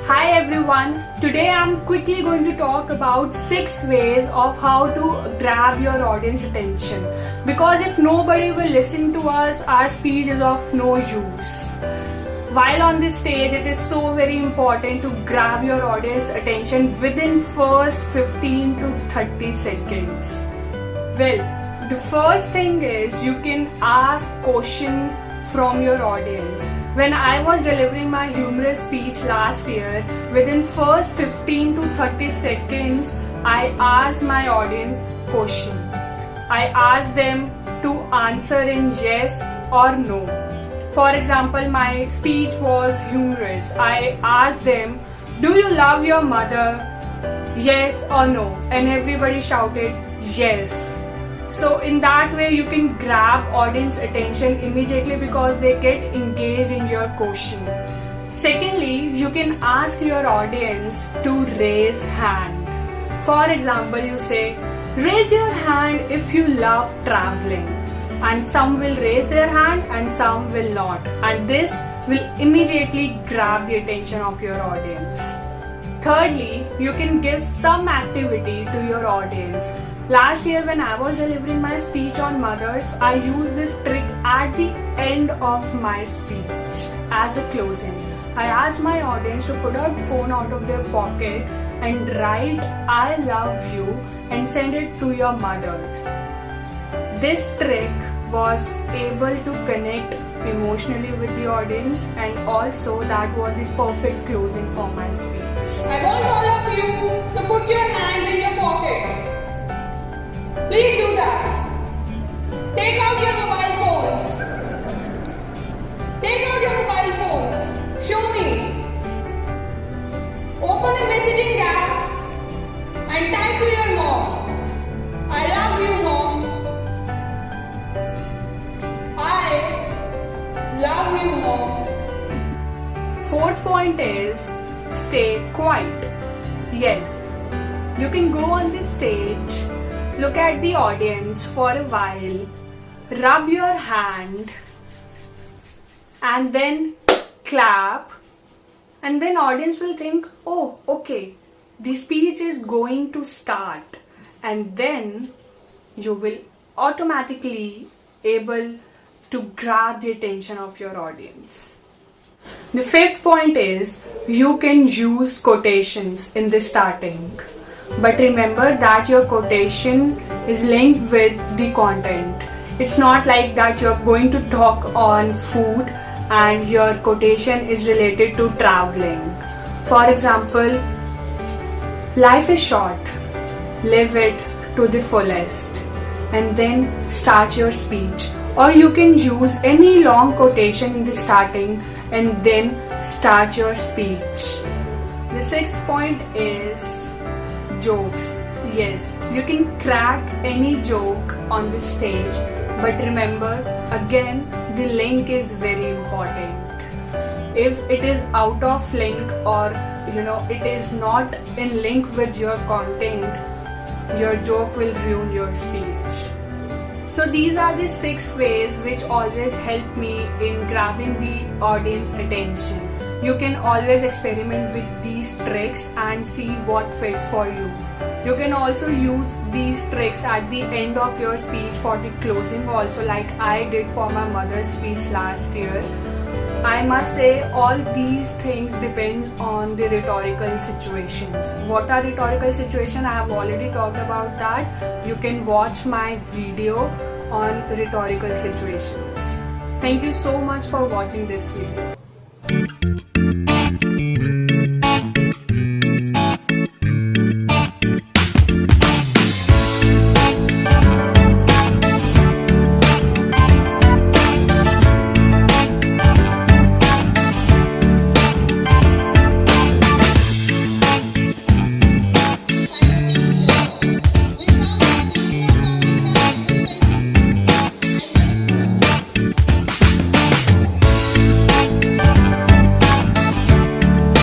Hi everyone, today I'm quickly going to talk about 6 ways of how to grab your audience attention, because if nobody will listen to us, our speech is of no use. While on this stage, it is so very important to grab your audience attention within first 15 to 30 seconds. Well, the first thing is you can ask questions from your audience. When I was delivering my humorous speech last year, within first 15 to 30 seconds, I asked my audience question. I asked them to answer in yes or no. For example, my speech was humorous. I asked them, do you love your mother? Yes or no? And everybody shouted yes. So in that way you can grab audience attention immediately because they get engaged in your question. Secondly, you can ask your audience to raise hand. For example, you say, raise your hand if you love traveling. And some will raise their hand and some will not. And this will immediately grab the attention of your audience. Thirdly, you can give some activity to your audience. Last year when I was delivering my speech on mothers, I used this trick at the end of my speech as a closing. I asked my audience to put a phone out of their pocket and write I love you and send it to your mothers. This trick was able to connect emotionally with the audience, and also that was the perfect closing for my speech. I want all of you to put your hand in your pocket. Please do that. Take out your mobile phones. Take out your mobile phones. Show me. Open a messaging app and type to your mom. I love you, mom. I love you, mom. Fourth point is stay quiet. Yes, you can go on the stage, look at the audience for a while, rub your hand and then clap, and then audience will think, oh okay, the speech is going to start, and then you will automatically able to grab the attention of your audience. The fifth point is you can use quotations in the starting. But remember that your quotation is linked with the content. It's not like that you're going to talk on food and your quotation is related to traveling. For example, life is short, live it to the fullest, and then start your speech. Or you can use any long quotation in the starting and then start your speech. The sixth point is jokes. Yes, you can crack any joke on the stage, but remember, again, the link is very important. If it is out of link or it is not in link with your content, your joke will ruin your speech. So these are the 6 ways which always help me in grabbing the audience attention. You can always experiment with these tricks and see what fits for you. You can also use these tricks at the end of your speech for the closing also, like I did for my mother's speech last year. I must say all these things depends on the rhetorical situations. What are rhetorical situations? I have already talked about that. You can watch my video on rhetorical situations. Thank you so much for watching this video.